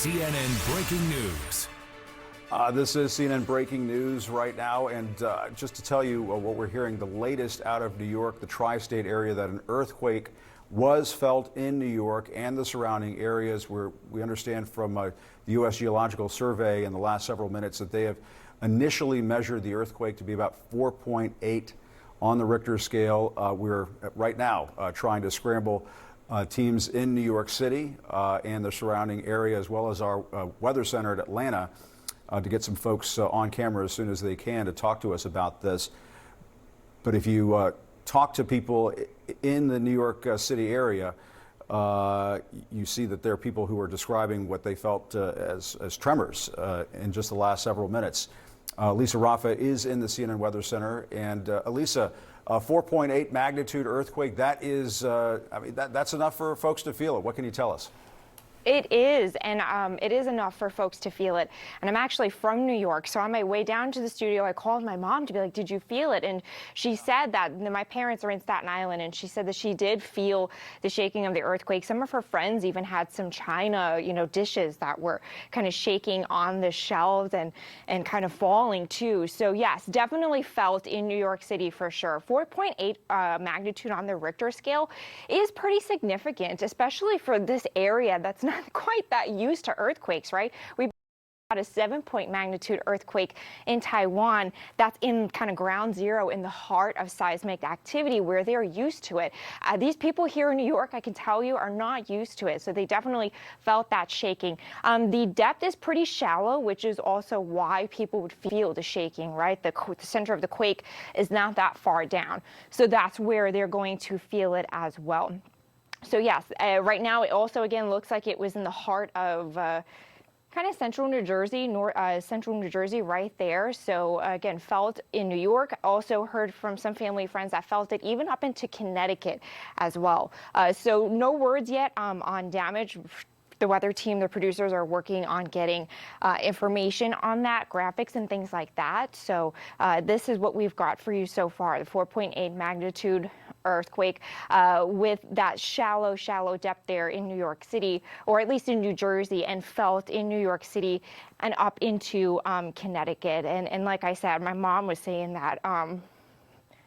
CNN Breaking News. This is CNN Breaking News right now, and just to tell you what we're hearing, the latest out of New York, the tri-state area, that an earthquake was felt in New York and the surrounding areas, where we understand from the U.S. Geological Survey in the last several minutes that they have initially measured the earthquake to be about 4.8 on the Richter scale. We're right now trying to scramble teams in New York City and the surrounding area, as well as our weather center at Atlanta, to get some folks on camera as soon as they can to talk to us about this. But if you talk to people in the New York City area, you see that there are people who are describing what they felt as tremors in just the last several minutes. Elisa Raffa is in the CNN Weather Center. And Elisa, 4.8 magnitude earthquake, that is, I mean, that's enough for folks to feel it. What can you tell us? It is, and it is enough for folks to feel it. And I'm actually from New York, so on my way down to the studio, I called my mom to be like, did you feel it? And she said that my parents are in Staten Island, and she said that she did feel the shaking of the earthquake. Some of her friends even had some china, dishes that were kind of shaking on the shelves and kind of falling too. So yes, definitely felt in New York City for sure. 4.8 magnitude on the Richter scale is pretty significant, especially for this area that's not quite that used to earthquakes, right? We had a 7-point magnitude earthquake in Taiwan. That's in kind of ground zero in the heart of seismic activity, where they're used to it. These people here in New York, I can tell you, are not used to it. So they definitely felt that shaking. The depth is pretty shallow, which is also why people would feel the shaking, right? The center of the quake is not that far down. So that's where they're going to feel it as well. So yes, right now it also again looks like it was in the heart of kind of central New Jersey, central New Jersey right there. So again, felt in New York. Also heard from some family friends that felt it even up into Connecticut as well. So no words yet on damage. The weather team, the producers, are working on getting information on that, graphics and things like that. So this is what we've got for you so far, the 4.8 magnitude earthquake with that shallow depth there in New York City, or at least in New Jersey, and felt in New York City and up into Connecticut. And like I said, my mom was saying that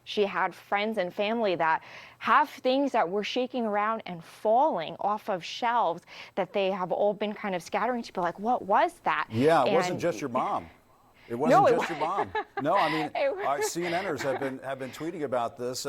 she had friends and family that have things that were shaking around and falling off of shelves that they have all been kind of scattering to be like, what was that? Yeah, it wasn't just your mom. It wasn't just your mom. No, I mean, our CNNers have been tweeting about this.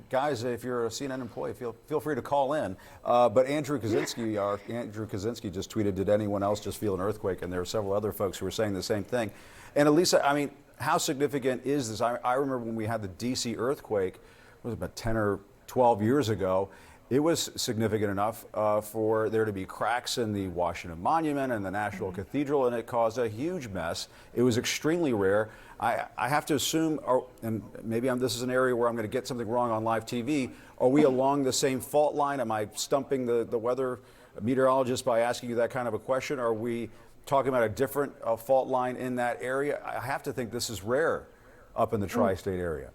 Guys, if you're a CNN employee, feel free to call in. But Andrew Kaczynski just tweeted, did anyone else just feel an earthquake? And there are several other folks who were saying the same thing. And Elisa, I mean, how significant is this? I remember when we had the D.C. earthquake, it was about 10 or 12 years ago. It was significant enough for there to be cracks in the Washington Monument and the National Cathedral, and it caused a huge mess. It was extremely rare. I have to assume, and maybe this is an area where I'm going to get something wrong on live TV, are we along the same fault line? Am I stumping the weather meteorologist by asking you that kind of a question? Are we talking about a different fault line in that area? I have to think this is rare up in the tri-state area.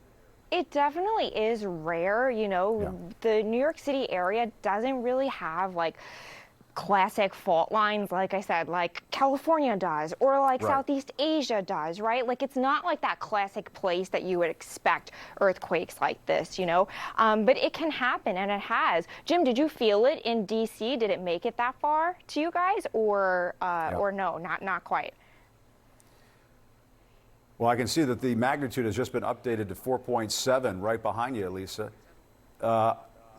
It definitely is rare. The New York City area doesn't really have like classic fault lines, like I said, like California does, or like Southeast Asia does, right? Like it's not like that classic place that you would expect earthquakes like this, but it can happen, and it has. Jim, did you feel it in DC? Did it make it that far to you guys, or no, not quite? Well, I can see that the magnitude has just been updated to 4.7 right behind you, Elisa.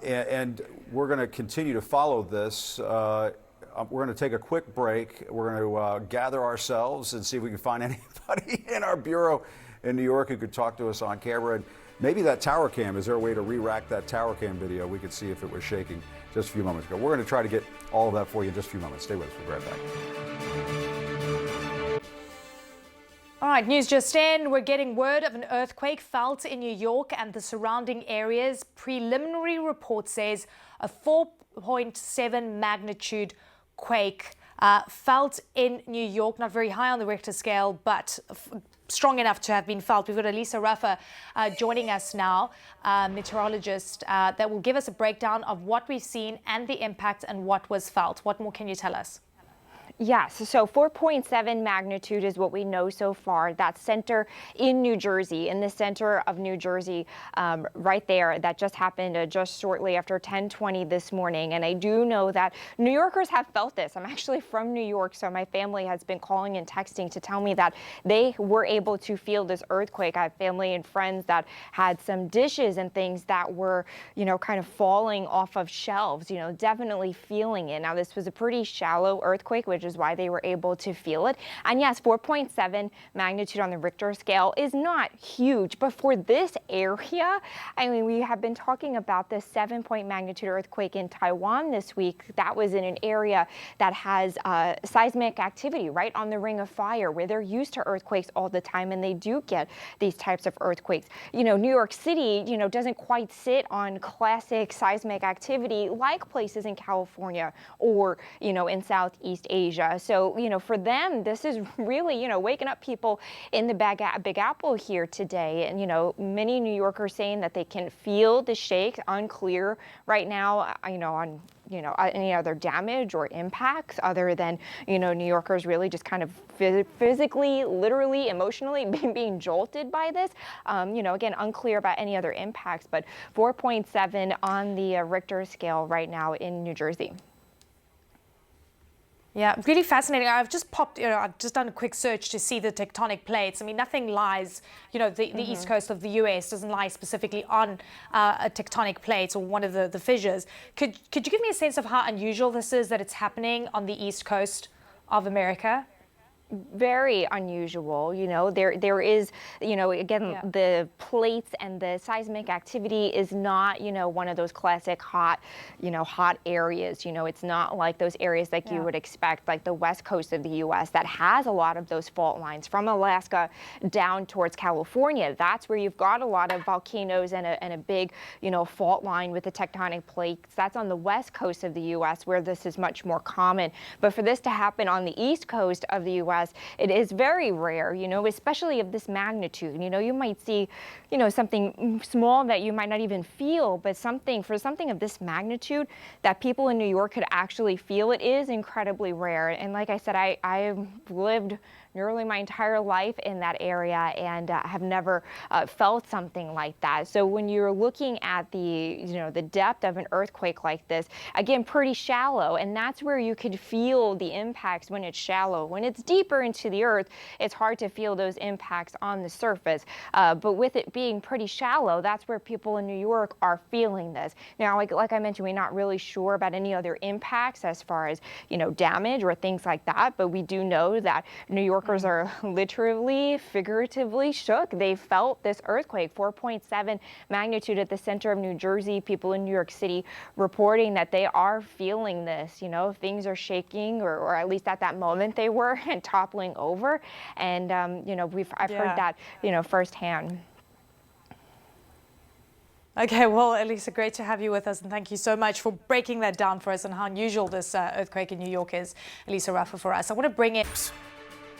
And we're going to continue to follow this. We're going to take a quick break. We're going to gather ourselves and see if we can find anybody in our bureau in New York who could talk to us on camera. And maybe that tower cam, is there a way to re-rack that tower cam video? We could see if it was shaking just a few moments ago. We're going to try to get all of that for you in just a few moments. Stay with us. We'll be right back. All right, news just in. We're getting word of an earthquake felt in New York and the surrounding areas. Preliminary report says a 4.7 magnitude quake felt in New York. Not very high on the Richter scale, but strong enough to have been felt. We've got Elisa Raffa joining us now, meteorologist, that will give us a breakdown of what we've seen and the impact and what was felt. What more can you tell us? Yes, so 4.7 magnitude is what we know so far. That center in New Jersey, in the center of New Jersey, right there. That just happened just shortly after 10:20 this morning. And I do know that New Yorkers have felt this. I'm actually from New York, so my family has been calling and texting to tell me that they were able to feel this earthquake. I have family and friends that had some dishes and things that were, kind of falling off of shelves, definitely feeling it. Now, this was a pretty shallow earthquake, which is why they were able to feel it. And yes, 4.7 magnitude on the Richter scale is not huge, but for this area, I mean, we have been talking about this 7-point magnitude earthquake in Taiwan this week. That was in an area that has seismic activity right on the Ring of Fire, where they're used to earthquakes all the time, and they do get these types of earthquakes. New York City, doesn't quite sit on classic seismic activity like places in California or, in Southeast Asia. So, for them, this is really, waking up people in the Big Apple here today. And, many New Yorkers saying that they can feel the shake. Unclear right now, on any other damage or impacts other than, New Yorkers really just kind of physically, literally, emotionally being jolted by this. Again, unclear about any other impacts, but 4.7 on the Richter scale right now in New Jersey. Yeah, really fascinating. I've just I've just done a quick search to see the tectonic plates. I mean, nothing lies, the east coast of the US doesn't lie specifically on a tectonic plate or one of the fissures. Could you give me a sense of how unusual this is that it's happening on the east coast of America? Very unusual. There is, again, the plates and the seismic activity is not, one of those classic hot areas. It's not like those areas like you would expect, like the west coast of the U.S. that has a lot of those fault lines from Alaska down towards California. That's where you've got a lot of volcanoes and a big, fault line with the tectonic plates. That's on the west coast of the U.S. where this is much more common. But for this to happen on the east coast of the U.S., it is very rare, especially of this magnitude. You might see, something small that you might not even feel, but something of this magnitude that people in New York could actually feel, it is incredibly rare. And like I said, I've lived nearly my entire life in that area and have never felt something like that. So when you're looking at the depth of an earthquake like this, again, pretty shallow, and that's where you could feel the impacts when it's shallow. When it's deeper into the earth, it's hard to feel those impacts on the surface. But with it being pretty shallow, that's where people in New York are feeling this. Now, like I mentioned, we're not really sure about any other impacts as far as, damage or things like that, but we do know that New Yorkers are literally, figuratively shook. They felt this earthquake, 4.7 magnitude at the center of New Jersey. People in New York City reporting that they are feeling this, things are shaking, or at least at that moment they were, and toppling over. And, I've heard that, firsthand. Okay, well, Elisa, great to have you with us, and thank you so much for breaking that down for us and how unusual this earthquake in New York is. Elisa Raffa for us. I want to bring in...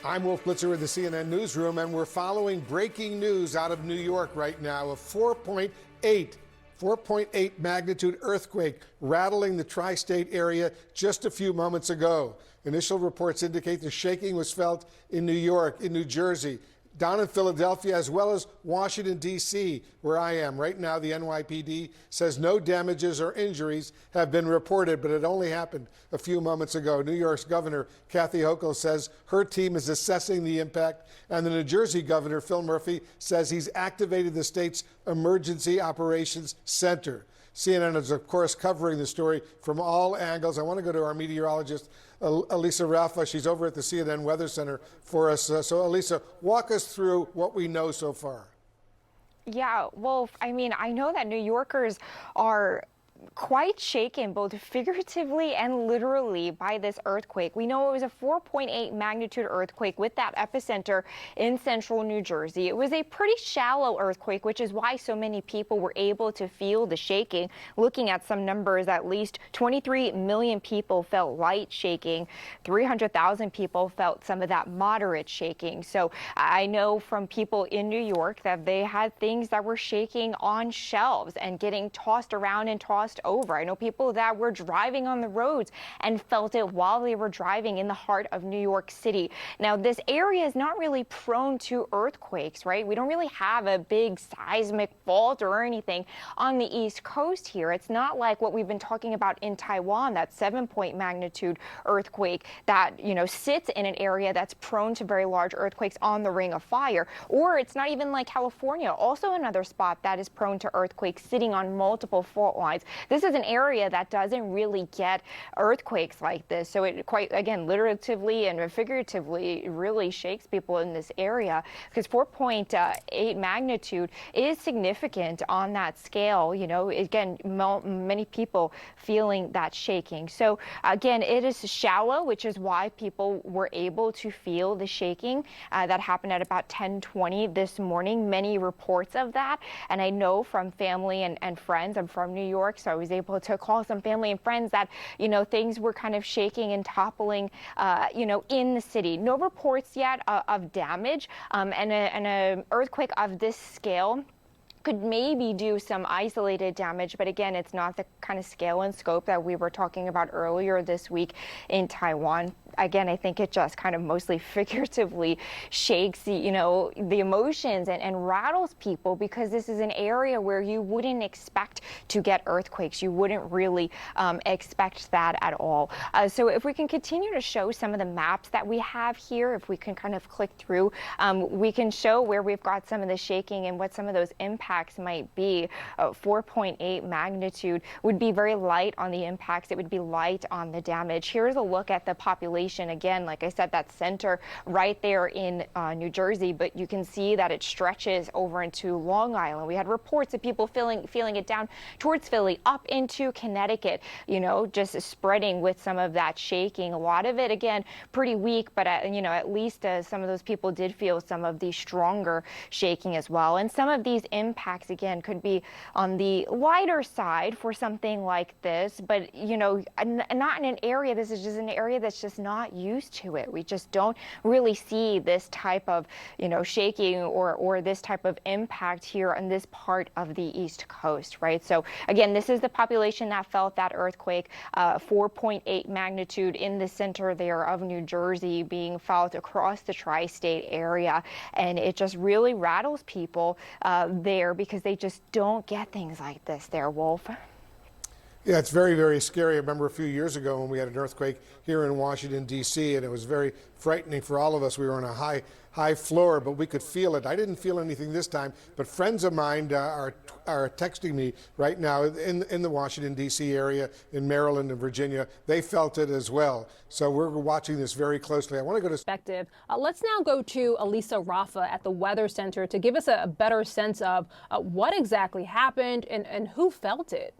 I'm Wolf Blitzer with the CNN Newsroom, and we're following breaking news out of New York right now. A 4.8 magnitude earthquake rattling the tri-state area just a few moments ago. Initial reports indicate the shaking was felt in New York, in New Jersey, down in Philadelphia, as well as Washington, D.C., where I am. Right now, the NYPD says no damages or injuries have been reported, but it only happened a few moments ago. New York's Governor Kathy Hochul says her team is assessing the impact, and the New Jersey Governor, Phil Murphy, says he's activated the state's Emergency Operations Center. CNN is, of course, covering the story from all angles. I want to go to our meteorologist, Elisa Raffa. She's over at the CNN Weather Center for us. So, Elisa, walk us through what we know so far. Yeah, well, I mean, I know that New Yorkers are quite shaken, both figuratively and literally, by this earthquake. We know it was a 4.8 magnitude earthquake with that epicenter in central New Jersey. It was a pretty shallow earthquake, which is why so many people were able to feel the shaking. Looking at some numbers, at least 23 million people felt light shaking. 300,000 people felt some of that moderate shaking. So I know from people in New York that they had things that were shaking on shelves and getting tossed around and tossed just over. I know people that were driving on the roads and felt it while they were driving in the heart of New York City. Now, this area is not really prone to earthquakes, right? We don't really have a big seismic fault or anything on the East Coast here. It's not like what we've been talking about in Taiwan, that 7-point magnitude earthquake that, sits in an area that's prone to very large earthquakes on the Ring of Fire. Or it's not even like California, also another spot that is prone to earthquakes, sitting on multiple fault lines. This is an area that doesn't really get earthquakes like this. So it quite, again, literally and figuratively really shakes people in this area, because 4.8 magnitude is significant on that scale. Again, many people feeling that shaking. So again, it is shallow, which is why people were able to feel the shaking that happened at about 10:20 this morning. Many reports of that, and I know from family and friends. I'm from New York, so I was able to call some family and friends that things were kind of shaking and toppling in the city. No reports yet of damage, and an earthquake of this scale could maybe do some isolated damage, but again, it's not the kind of scale and scope that we were talking about earlier this week in Taiwan. Again, I think it just kind of mostly figuratively shakes the emotions and rattles people, because this is an area where you wouldn't expect to get earthquakes. You wouldn't really expect that at all. So if we can continue to show some of the maps that we have here, if we can kind of click through, we can show where we've got some of the shaking and what some of those impacts might be. 4.8 magnitude would be very light on the impacts. It would be light on the damage. Here's a look at the population. Again, like I said, that center right there in New Jersey, but you can see that it stretches over into Long Island. We had reports of people feeling it down towards Philly, up into Connecticut, just spreading with some of that shaking. A lot of it, again, pretty weak, but at least some of those people did feel some of the stronger shaking as well. And some of these impacts, again, could be on the lighter side for something like this, but not in an area. This is just an area that's just not used to it. We just don't really see this type of shaking or this type of impact here on this part of the East Coast, right? So again, this is the population that felt that earthquake, 4.8 magnitude in the center there of New Jersey, being felt across the tri-state area, and it just really rattles people there, because they just don't get things like this there, Wolf. Yeah, it's very, very scary. I remember a few years ago when we had an earthquake here in Washington, D.C., and it was very frightening for all of us. We were on a high floor, but we could feel it. I didn't feel anything this time, but friends of mine are texting me right now in the Washington, D.C. area, in Maryland and Virginia. They felt it as well. So we're watching this very closely. I want to go to perspective. Let's now go to Elisa Raffa at the Weather Center to give us a better sense of what exactly happened and who felt it.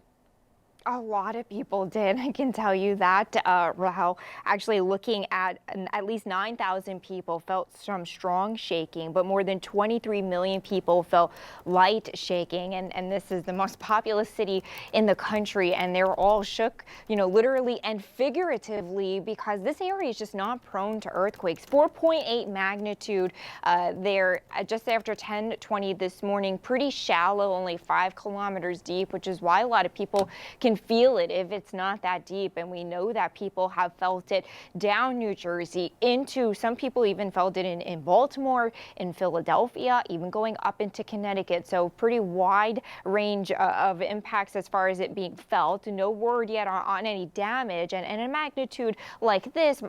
A lot of people did, I can tell you that, Rahel. Actually, looking at least 9,000 people felt some strong shaking, but more than 23 million people felt light shaking. And this is the most populous city in the country, and they're all shook, literally and figuratively, because this area is just not prone to earthquakes. 4.8 magnitude there just after 10:20 this morning, pretty shallow, only 5 kilometers deep, which is why a lot of people can feel it if it's not that deep. And we know that people have felt it down New Jersey into, some people even felt it in Baltimore, in Philadelphia, even going up into Connecticut. So pretty wide range of impacts as far as it being felt. No word yet on any damage. And a magnitude like this,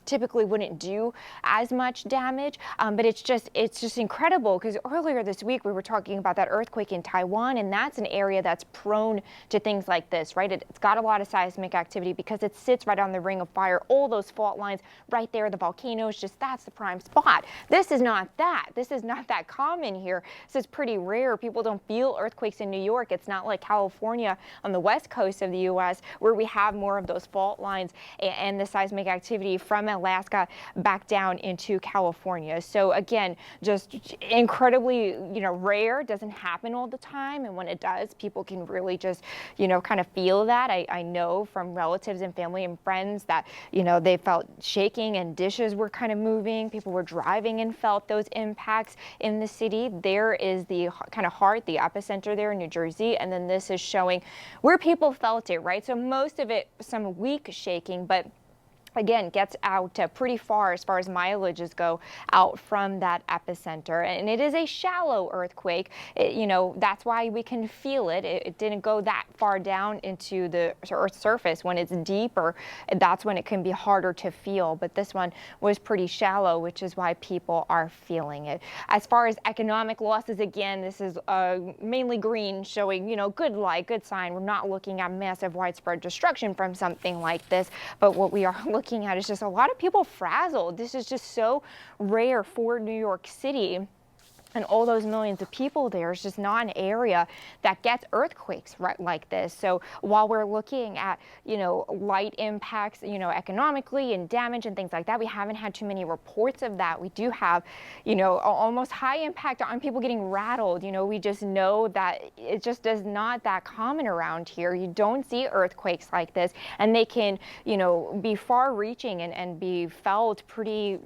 typically wouldn't do as much damage. But it's just incredible, because earlier this week we were talking about that earthquake in Taiwan, and that's an area that's prone to things like this, right? It's got a lot of seismic activity because it sits right on the Ring of Fire, all those fault lines right there, the volcanoes, that's the prime spot. This is not that. This is not that common here. This is pretty rare. People don't feel earthquakes in New York. It's not like California on the west coast of the U.S. where we have more of those fault lines and the seismic activity from Alaska back down into California. So again, just incredibly, rare. Doesn't happen all the time. And when it does, people can really just, kind of feel that. I know from relatives and family and friends that, they felt shaking and dishes were kind of moving. People were driving and felt those impacts in the city. There is the kind of heart, the epicenter there in New Jersey. And then this is showing where people felt it, right? So most of it, some weak shaking, but again, gets out pretty far as mileages go out from that epicenter. And it is a shallow earthquake. That's why we can feel it. It didn't go that far down into the Earth's surface. When it's deeper, that's when it can be harder to feel. But this one was pretty shallow, which is why people are feeling it. As far as economic losses, again, this is mainly green, showing, good light, good sign. We're not looking at massive widespread destruction from something like this. But what we are looking at is just a lot of people frazzled. This is just so rare for New York City. And all those millions of people there is just not an area that gets earthquakes right like this. So while we're looking at, light impacts, economically and damage and things like that, we haven't had too many reports of that. We do have, almost high impact on people getting rattled. We just know that it just is not that common around here. You don't see earthquakes like this, and they can, be far reaching and be felt pretty,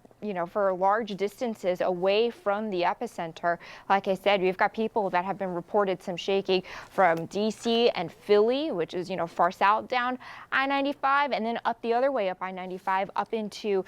for large distances away from the epicenter. Like I said, we've got people that have been reported some shaking from DC and Philly, which is, far south down I-95, and then up the other way up I-95 up into,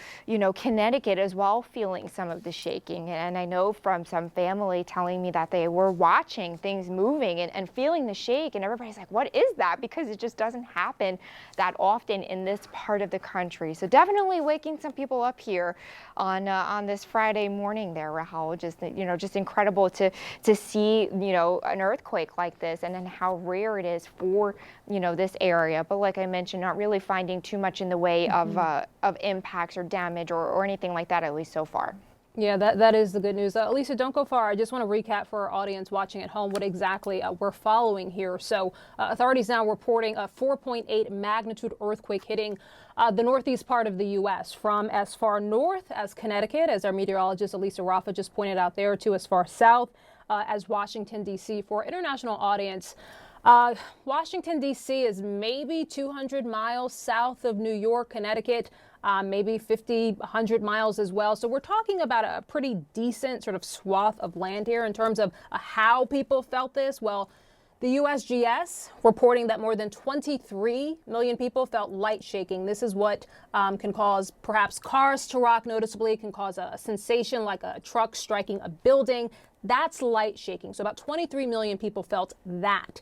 Connecticut as well, feeling some of the shaking. And I know from some family telling me that they were watching things moving and feeling the shake, and everybody's like, what is that? Because it just doesn't happen that often in this part of the country. So definitely waking some people up here on this Friday morning there, Rahul. Just incredible to see, an earthquake like this, and then how rare it is for, this area. But like I mentioned, not really finding too much in the way of impacts or damage or anything like that, at least so far. Yeah, that is the good news. Elisa, don't go far. I just want to recap for our audience watching at home what exactly we're following here. So authorities now reporting a 4.8 magnitude earthquake hitting the northeast part of the U.S. from as far north as Connecticut, as our meteorologist Elisa Raffa just pointed out there, to as far south as Washington, D.C. For our international audience, Washington, D.C. is maybe 200 miles south of New York, Connecticut. Maybe 50, 100 miles as well. So we're talking about a pretty decent sort of swath of land here in terms of how people felt this. Well, the USGS reporting that more than 23 million people felt light shaking. This is what can cause perhaps cars to rock noticeably, can cause a sensation like a truck striking a building. That's light shaking. So about 23 million people felt that.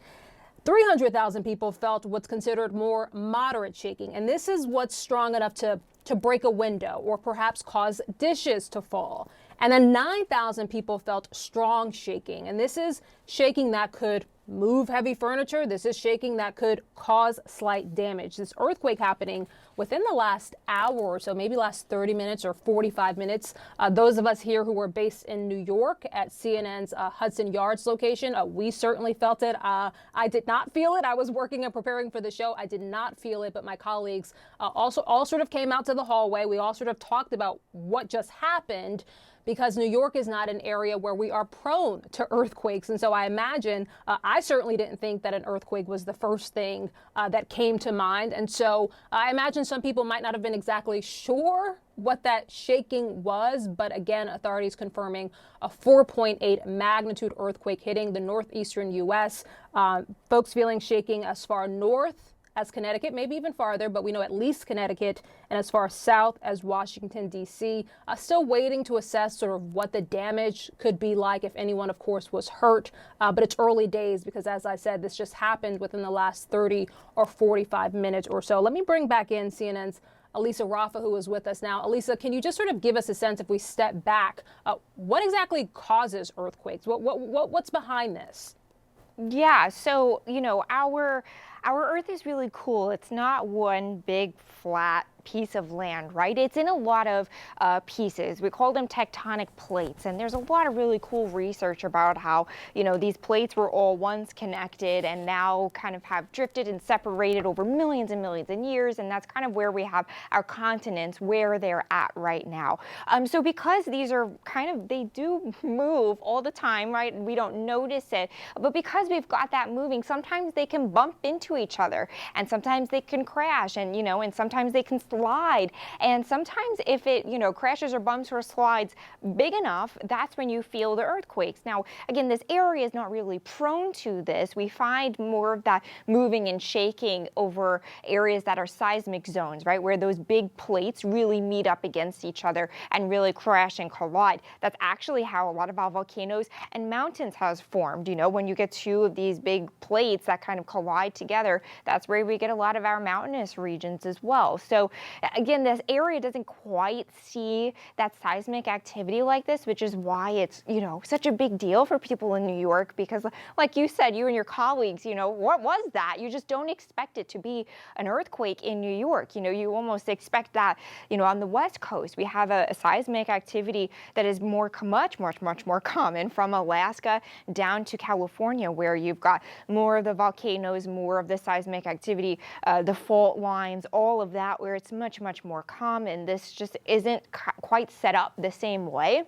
300,000 people felt what's considered more moderate shaking. And this is what's strong enough to break a window or perhaps cause dishes to fall. And then 9,000 people felt strong shaking. And this is shaking that could move heavy furniture. This is shaking that could cause slight damage. This earthquake happening within the last hour or so, maybe last 30 minutes or 45 minutes. Those of us here who were based in New York at CNN's Hudson Yards location, we certainly felt it. I did not feel it. I was working and preparing for the show. I did not feel it, but my colleagues also all sort of came out to the hallway. We all sort of talked about what just happened, because New York is not an area where we are prone to earthquakes. And so I imagine, I certainly didn't think that an earthquake was the first thing that came to mind. And so I imagine some people might not have been exactly sure what that shaking was. But again, authorities confirming a 4.8 magnitude earthquake hitting the northeastern U.S. Folks feeling shaking as far north as Connecticut, maybe even farther, but we know at least Connecticut, and as far south as Washington, D.C. Still waiting to assess sort of what the damage could be like, if anyone, of course, was hurt. But it's early days because, as I said, this just happened within the last 30 or 45 minutes or so. Let me bring back in CNN's Elisa Raffa, who is with us now. Elisa, can you just sort of give us a sense, if we step back, what exactly causes earthquakes? What's behind this? Yeah, so, our Earth is really cool. It's not one big, flat, piece of land, right? It's in a lot of pieces. We call them tectonic plates, and there's a lot of really cool research about how, you know, these plates were all once connected and now kind of have drifted and separated over millions and millions of years, and that's kind of where we have our continents, where they're at right now. So because these are they do move all the time, right? We don't notice it, but because we've got that moving, sometimes they can bump into each other, and sometimes they can crash, and and sometimes they can slide, and sometimes if it crashes or bumps or slides big enough, that's when you feel the earthquakes. Now again, this area is not really prone to this. We find more of that moving and shaking over areas that are seismic zones, right, where those big plates really meet up against each other and really crash and collide. That's actually how a lot of our volcanoes and mountains has formed. When you get two of these big plates that kind of collide together, that's where we get a lot of our mountainous regions as well. So again, this area doesn't quite see that seismic activity like this, which is why it's, such a big deal for people in New York, because like you said, you and your colleagues, what was that? You just don't expect it to be an earthquake in New York. You almost expect that, on the West Coast, we have a seismic activity that is much more common from Alaska down to California, where you've got more of the volcanoes, more of the seismic activity, the fault lines, all of that, where it's much more common. This just isn't quite set up the same way.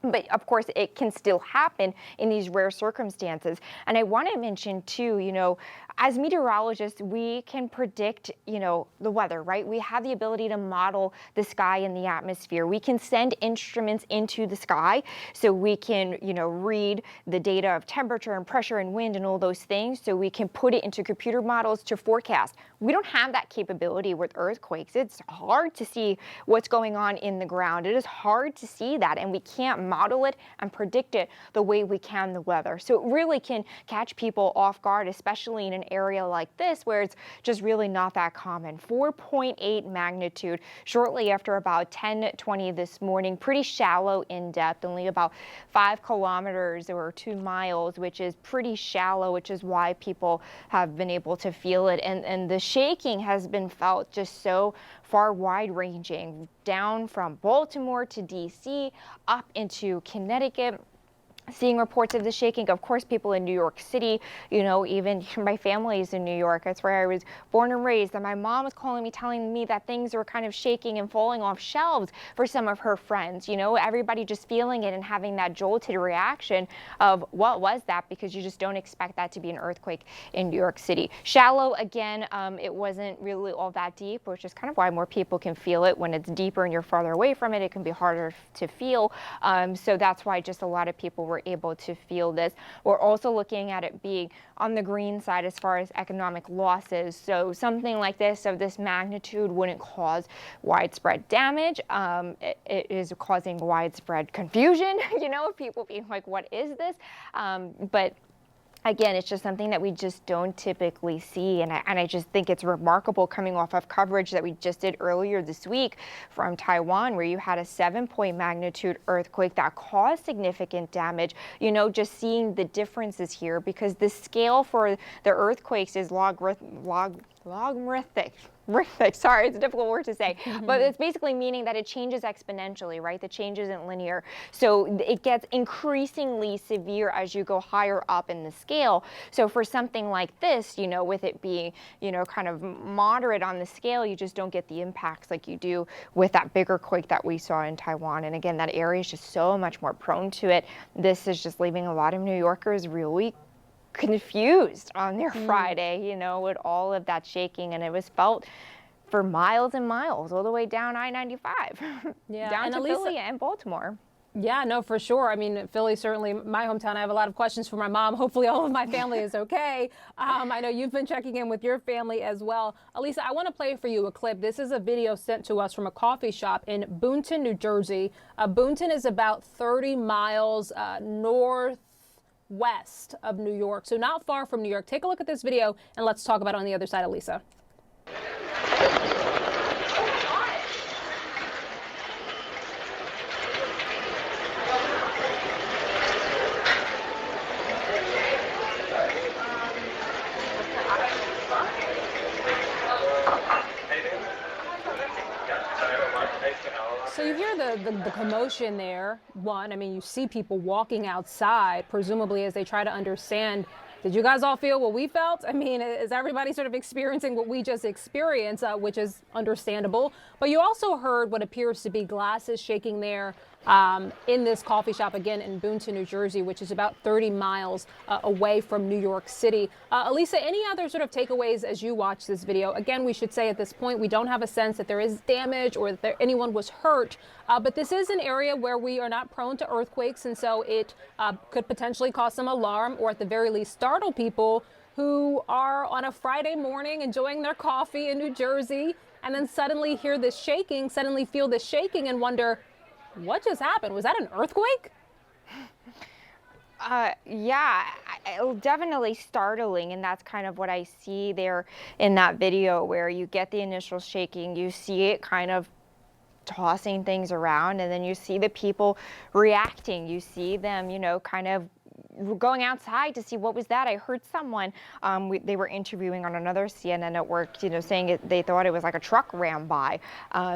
But of course, it can still happen in these rare circumstances. And I want to mention too, as meteorologists, we can predict, the weather, right? We have the ability to model the sky and the atmosphere. We can send instruments into the sky so we can, read the data of temperature and pressure and wind and all those things, so we can put it into computer models to forecast. We don't have that capability with earthquakes. It's hard to see what's going on in the ground. It is hard to see that, and we can't model it and predict it the way we can the weather. So it really can catch people off guard, especially in an area like this where it's just really not that common. 4.8 magnitude shortly after about 10:20 this morning. Pretty shallow in depth, only about 5 kilometers or 2 miles, which is pretty shallow, which is why people have been able to feel it. And the shaking has been felt just so far wide-ranging, down from Baltimore to DC, up into Connecticut. Seeing reports of the shaking, of course, people in New York City, even my family is in New York. That's where I was born and raised. And my mom was calling me, telling me that things were kind of shaking and falling off shelves for some of her friends. Everybody just feeling it and having that jolted reaction of what was that, because you just don't expect that to be an earthquake in New York City. Shallow, again, it wasn't really all that deep, which is kind of why more people can feel it. When it's deeper and you're farther away from it, it can be harder to feel. So that's why just a lot of people were able to feel this. We're also looking at it being on the green side as far as economic losses. So something like this of this magnitude wouldn't cause widespread damage. It is causing widespread confusion, people being like, what is this? But again, it's just something that we just don't typically see, and I just think it's remarkable coming off of coverage that we just did earlier this week from Taiwan, where you had a 7-point magnitude earthquake that caused significant damage. Just seeing the differences here, because the scale for the earthquakes is logarithmic. Sorry, it's a difficult word to say, but it's basically meaning that it changes exponentially, right? The change isn't linear. So it gets increasingly severe as you go higher up in the scale. So for something like this, with it being, kind of moderate on the scale, you just don't get the impacts like you do with that bigger quake that we saw in Taiwan. And again, that area is just so much more prone to it. This is just leaving a lot of New Yorkers really confused on their Friday, with all of that shaking, and it was felt for miles and miles, all the way down I-95, down to Philly and Baltimore. Yeah, no, for sure. I mean, Philly, certainly my hometown. I have a lot of questions for my mom. Hopefully all of my family is okay. I know you've been checking in with your family as well. Elisa, I want to play for you a clip. This is a video sent to us from a coffee shop in Boonton, New Jersey. Boonton is about 30 miles northwest of New York, so not far from New York. Take a look at this video and let's talk about it on the other side, Elisa. So you hear the commotion there. One, I mean, you see people walking outside, presumably as they try to understand. Did you guys all feel what we felt? I mean, is everybody sort of experiencing what we just experienced, which is understandable? But you also heard what appears to be glasses shaking there in this coffee shop, again, in Boonton, New Jersey, which is about 30 miles away from New York City. Elisa, any other sort of takeaways as you watch this video? Again, we should say at this point, we don't have a sense that there is damage or that anyone was hurt. But this is an area where we are not prone to earthquakes, and so it could potentially cause some alarm or at the very least startle people who are on a Friday morning enjoying their coffee in New Jersey and then suddenly hear this shaking, suddenly feel this shaking and wonder, what just happened? Was that an earthquake? Yeah, definitely startling, and that's kind of what I see there in that video where you get the initial shaking, you see it kind of tossing things around, and then you see the people reacting. You see them, you know, kind of going outside to see what was that. I heard someone, they were interviewing on another CNN network, you know, saying they thought it was like a truck ran by,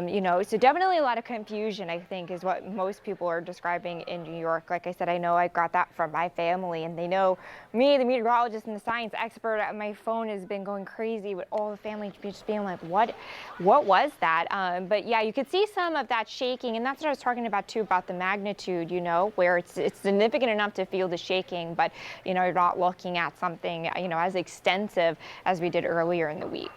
you know, so definitely a lot of confusion, I think, is what most people are describing in New York. Like I said, I know I got that from my family, and they know me, the meteorologist and the science expert. My phone has been going crazy with all the family just being like, what was that? But yeah, you could see some of that shaking, and that's what I was talking about too, about the magnitude, you know, where it's significant enough to feel the shaking, but you know, you're not looking at something, you know, as extensive as we did earlier in the week.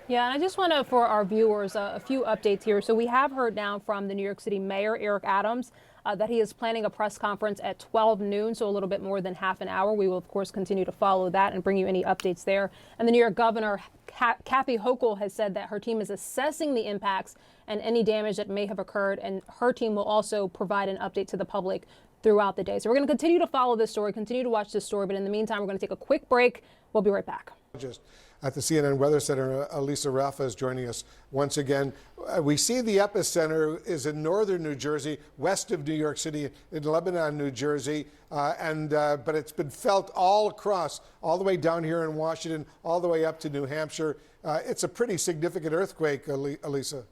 Yeah, and I just want to, for our viewers, a few updates here. So we have heard now from the New York City Mayor, Eric Adams, that he is planning a press conference at 12 noon, so a little bit more than half an hour. We will, of course, continue to follow that and bring you any updates there. And the New York Governor, Kathy Hochul, has said that her team is assessing the impacts and any damage that may have occurred, and her team will also provide an update to the public throughout the day. So we're going to continue to follow this story, continue to watch this story, but in the meantime, we're going to take a quick break. We'll be right back. Just at the CNN Weather Center, Elisa Raffa is joining us once again. We see the epicenter is in northern New Jersey, west of New York City, in Lebanon, New Jersey, but it's been felt all across, all the way down here in Washington, all the way up to New Hampshire. It's a pretty significant earthquake, Elisa.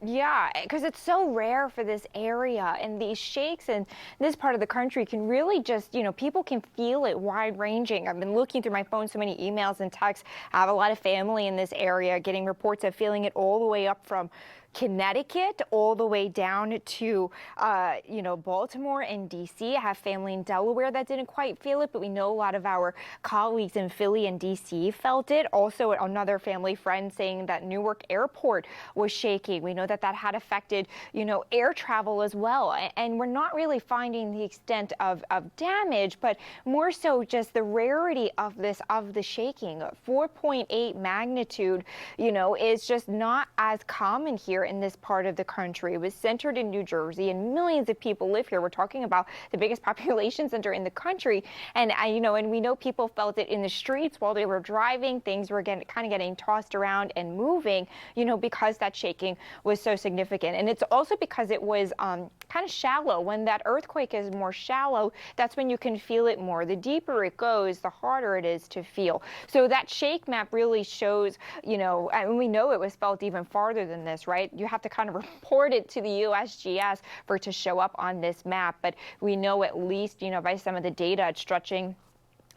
Yeah, because it's so rare for this area, and these shakes in this part of the country can really just, you know, people can feel it wide ranging. I've been looking through my phone, so many emails and texts. I have a lot of family in this area getting reports of feeling it all the way up from Connecticut all the way down to, you know, Baltimore and D.C. I have family in Delaware that didn't quite feel it, but we know a lot of our colleagues in Philly and D.C. felt it. Also, another family friend saying that Newark Airport was shaking. We know that that had affected, you know, air travel as well. And we're not really finding the extent of damage, but more so just the rarity of the shaking. 4.8 magnitude, you know, is just not as common here in this part of the country. It was centered in New Jersey, and millions of people live here. We're talking about the biggest population center in the country, and you know, and we know people felt it in the streets while they were driving. Things were kind of getting tossed around and moving, you know, because that shaking was so significant. And it's also because it was kind of shallow. When that earthquake is more shallow, that's when you can feel it more. The deeper it goes, the harder it is to feel. So that shake map really shows, you know, and we know it was felt even farther than this, right? You have to kind of report it to the USGS for it to show up on this map. But we know at least, you know, by some of the data, it's stretching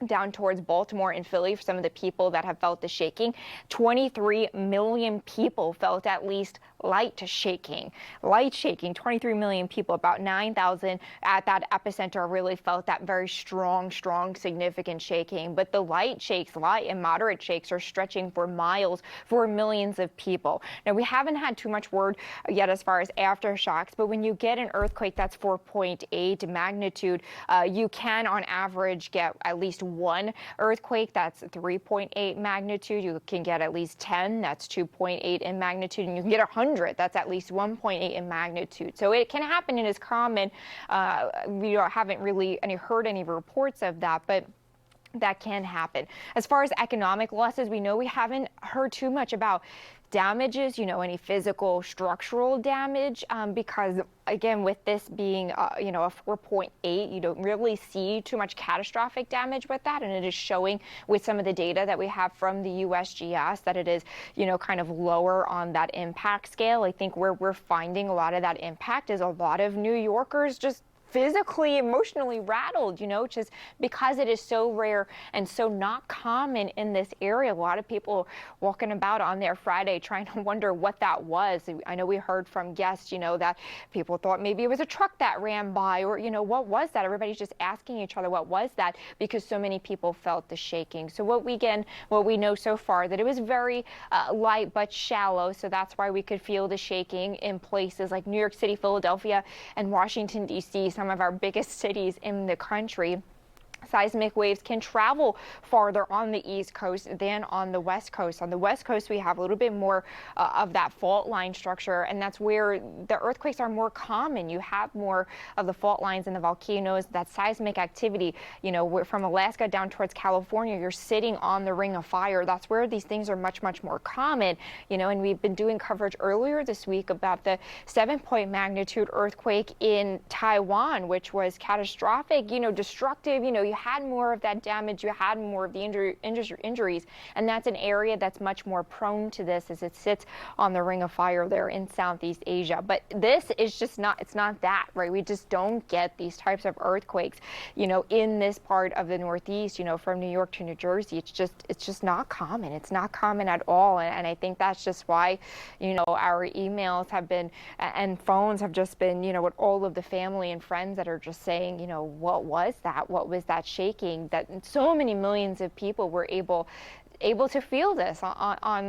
down towards Baltimore and Philly for some of the people that have felt the shaking. 23 million people felt at least light shaking. 23 million people, about 9,000 at that epicenter really felt that very strong, significant shaking. But the light and moderate shakes are stretching for miles for millions of people. Now, we haven't had too much word yet as far as aftershocks, but when you get an earthquake that's 4.8 magnitude, you can on average get at least one earthquake that's 3.8 magnitude. You can get at least 10, that's 2.8 in magnitude, and you can get 100, that's at least 1.8 in magnitude. So it can happen and is common. We haven't really heard any reports of that, but that can happen. As far as economic losses, we know we haven't heard too much about damages, any physical structural damage, because again, with this being, a 4.8, you don't really see too much catastrophic damage with that. And it is showing with some of the data that we have from the USGS that it is, kind of lower on that impact scale. I think where we're finding a lot of that impact is a lot of New Yorkers just physically, emotionally rattled, just because it is so rare and so not common in this area. A lot of people walking about on their Friday trying to wonder what that was. I know we heard from guests, that people thought maybe it was a truck that ran by, or, what was that? Everybody's just asking each other, what was that? Because so many people felt the shaking. So what we know so far, that it was very light but shallow. So that's why we could feel the shaking in places like New York City, Philadelphia, and Washington, D.C., some of our biggest cities in the country. Seismic waves can travel farther on the East Coast than on the West Coast. On the West Coast, we have a little bit more of that fault line structure, and that's where the earthquakes are more common. You have more of the fault lines and the volcanoes, that seismic activity. From Alaska down towards California, you're sitting on the ring of fire. That's where these things are much, much more common. And we've been doing coverage earlier this week about the 7-point magnitude earthquake in Taiwan, which was catastrophic, destructive. You had more of that damage, you had more of the injuries, and that's an area that's much more prone to this as it sits on the ring of fire there in Southeast Asia. But this is just not, it's not that, right? We just don't get these types of earthquakes, in this part of the Northeast, from New York to New Jersey. It's just not common. It's not common at all. And I think that's just why, our emails have been, and phones have just been, with all of the family and friends that are just saying, what was that? What was that shaking? That so many millions of people were able to feel this on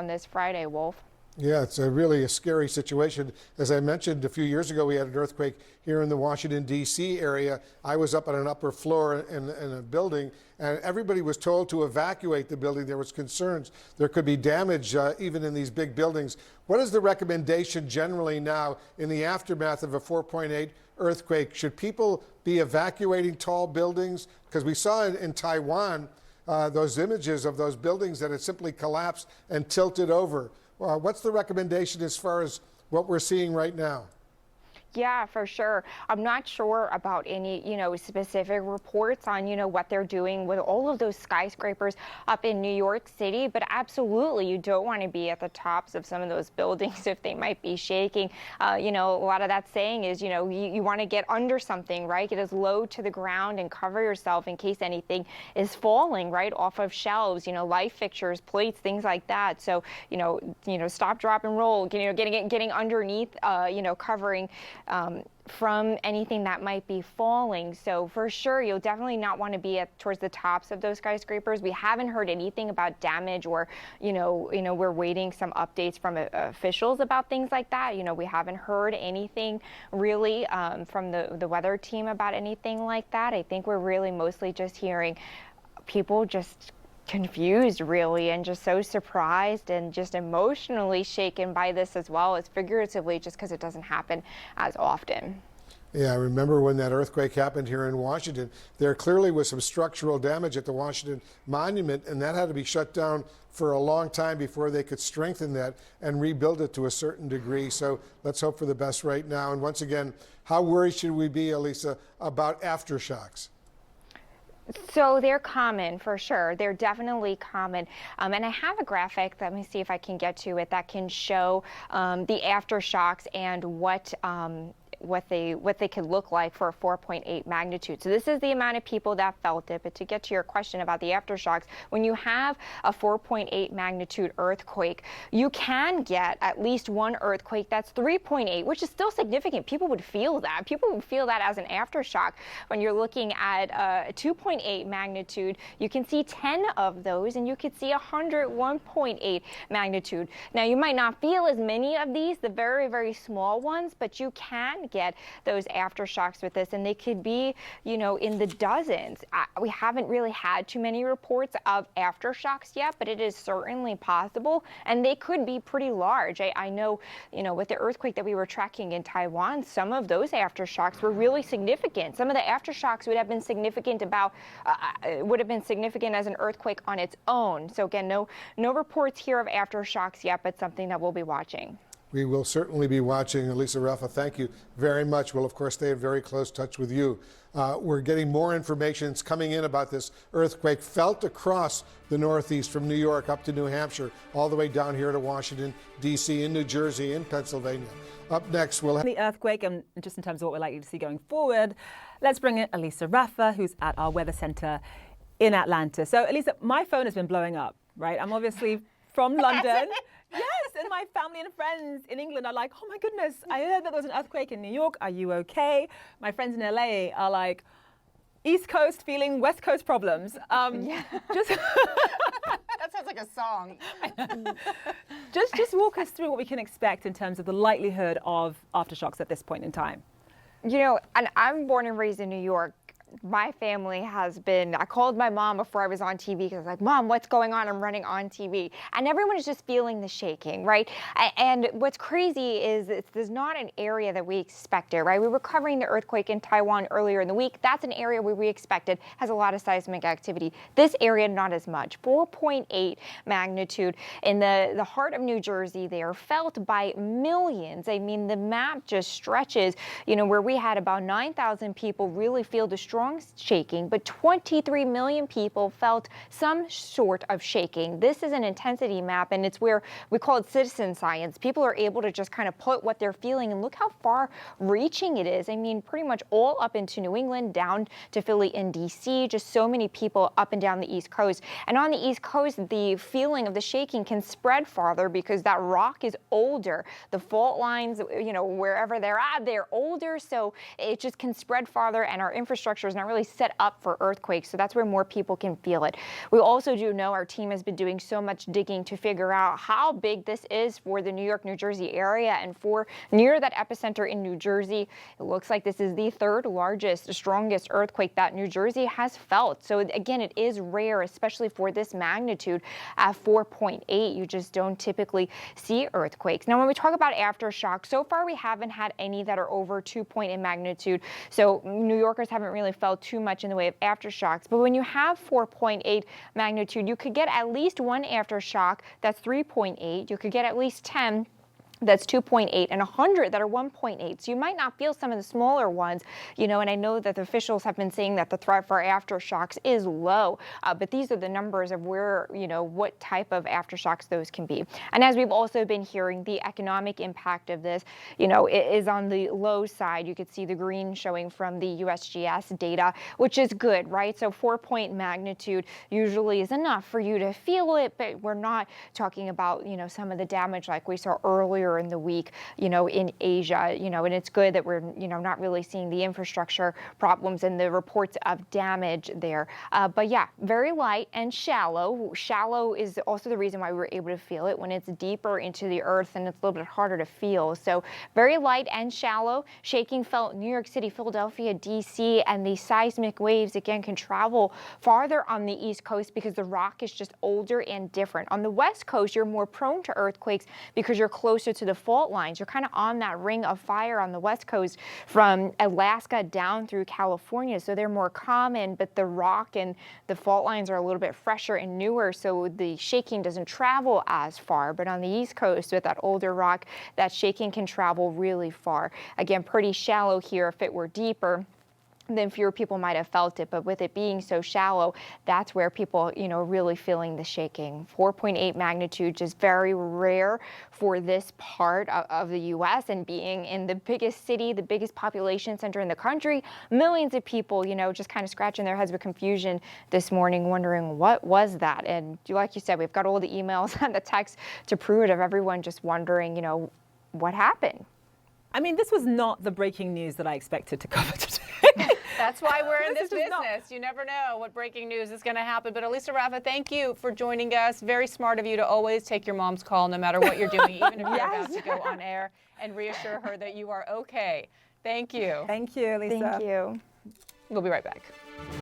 this Friday, Wolf. Yeah, it's really a scary situation. As I mentioned, a few years ago, we had an earthquake here in the Washington, D.C. area. I was up on an upper floor in a building, and everybody was told to evacuate the building. There was concerns there could be damage even in these big buildings. What is the recommendation generally now in the aftermath of a 4.8 earthquake? Should people be evacuating tall buildings? Because we saw in Taiwan those images of those buildings that had simply collapsed and tilted over. What's the recommendation as far as what we're seeing right now? Yeah, for sure. I'm not sure about any, specific reports on, what they're doing with all of those skyscrapers up in New York City, but absolutely you don't want to be at the tops of some of those buildings if they might be shaking. A lot of that saying is, you want to get under something, right? Get as low to the ground and cover yourself in case anything is falling, right, off of shelves, light fixtures, plates, things like that. So, stop, drop, and roll, getting underneath, covering from anything that might be falling. So for sure, you'll definitely not want to be towards the tops of those skyscrapers. We haven't heard anything about damage or, we're waiting some updates from officials about things like that. We haven't heard anything really from the weather team about anything like that. I think we're really mostly just hearing people just confused, really, and just so surprised and just emotionally shaken by this, as well as figuratively, just because it doesn't happen as often. Yeah, I remember when that earthquake happened here in Washington, there clearly was some structural damage at the Washington Monument, and that had to be shut down for a long time before they could strengthen that and rebuild it to a certain degree. So let's hope for the best right now. And once again, how worried should we be, Elisa, about aftershocks? So they're common, for sure. They're definitely common. And I have a graphic, let me see if I can get to it, that can show the aftershocks and what they could look like for a 4.8 magnitude. So this is the amount of people that felt it. But to get to your question about the aftershocks, when you have a 4.8 magnitude earthquake, you can get at least one earthquake that's 3.8, which is still significant. People would feel that. People would feel that as an aftershock. When you're looking at a 2.8 magnitude, you can see 10 of those, and you could see 101.8 magnitude. Now, you might not feel as many of these, the very, very small ones, but you can could get those aftershocks with this, and they could be, you know, in the dozens. We haven't really had too many reports of aftershocks yet, but it is certainly possible, and they could be pretty large. I know, you know, with the earthquake that we were tracking in Taiwan, some of those aftershocks were really significant. Some of the aftershocks would have been significant as an earthquake on its own. So again, no reports here of aftershocks yet, but something that we'll be watching. We will certainly be watching. Elisa Raffa, thank you very much. We'll, of course, stay in very close touch with you. We're getting more information. It's coming in about this earthquake felt across the Northeast from New York up to New Hampshire, all the way down here to Washington, D.C., in New Jersey, in Pennsylvania. Up next, we'll have the earthquake, and just in terms of what we're likely to see going forward, let's bring in Elisa Raffa, who's at our weather center in Atlanta. So, Elisa, my phone has been blowing up, right? I'm obviously from London. Yes, and my family and friends in England are like, oh my goodness, I heard that there was an earthquake in New York. Are you okay? My friends in LA are like, East Coast feeling West Coast problems. Just that sounds like a song. just walk us through what we can expect in terms of the likelihood of aftershocks at this point in time. You know, and I'm born and raised in New York. My family has been, I called my mom before I was on TV because I was like, Mom, what's going on? I'm running on TV. And everyone is just feeling the shaking, right? And what's crazy is there's not an area that we expected, right? We were covering the earthquake in Taiwan earlier in the week. That's an area where we expected has a lot of seismic activity. This area, not as much. 4.8 magnitude in the heart of New Jersey there, felt by millions. I mean, the map just stretches, you know, where we had about 9,000 people really feel the strong shaking, but 23 million people felt some sort of shaking. This is an intensity map, and it's where we call it citizen science. People are able to just kind of put what they're feeling, and look how far reaching it is. I mean, pretty much all up into New England, down to Philly and DC, just so many people up and down the East Coast. And on the East Coast, the feeling of the shaking can spread farther because that rock is older. The fault lines, you know, wherever they're at, they're older, so it just can spread farther, and our infrastructure is not really set up for earthquakes, so that's where more people can feel it. We also do know our team has been doing so much digging to figure out how big this is for the New York, New Jersey area, and for near that epicenter in New Jersey. It looks like this is the third largest, strongest earthquake that New Jersey has felt. So again, it is rare, especially for this magnitude at 4.8. You just don't typically see earthquakes. Now, when we talk about aftershocks, so far we haven't had any that are over 2 in magnitude. So New Yorkers haven't really felt too much in the way of aftershocks. But when you have 4.8 magnitude, you could get at least one aftershock that's 3.8. You could get at least 10 that's 2.8, and 100 that are 1.8. So you might not feel some of the smaller ones, you know, and I know that the officials have been saying that the threat for aftershocks is low, but these are the numbers of where, you know, what type of aftershocks those can be. And as we've also been hearing, the economic impact of this, you know, is on the low side. You could see the green showing from the USGS data, which is good, right? So 4 magnitude usually is enough for you to feel it, but we're not talking about, you know, some of the damage like we saw earlier in the week, you know, in Asia, you know, and it's good that we're, you know, not really seeing the infrastructure problems and the reports of damage there. But yeah, very light and shallow. Shallow is also the reason why we were able to feel it. When it's deeper into the earth, and it's a little bit harder to feel. So very light and shallow. Shaking felt in New York City, Philadelphia, DC, and the seismic waves again can travel farther on the East Coast because the rock is just older and different. On the West Coast, you're more prone to earthquakes because you're closer to the fault lines. You're kind of on that ring of fire on the West Coast from Alaska down through California, so they're more common, but the rock and the fault lines are a little bit fresher and newer, so the shaking doesn't travel as far. But on the East Coast with that older rock, that shaking can travel really far. Again, pretty shallow here. If it were deeper, then fewer people might have felt it, but with it being so shallow, that's where people, you know, really feeling the shaking. 4.8 magnitude, just very rare for this part of the U.S. and being in the biggest city, the biggest population center in the country, millions of people, you know, just kind of scratching their heads with confusion this morning, wondering what was that? And like you said, we've got all the emails and the texts to prove it of everyone just wondering, you know, what happened? I mean, this was not the breaking news that I expected to cover today. That's why we're in this This is business. You never know what breaking news is going to happen. But Elisa Raffa, thank you for joining us. Very smart of you to always take your mom's call no matter what you're doing, even if you're about to go on air, and reassure her that you are okay. Thank you. Thank you, Lisa. Thank you. We'll be right back.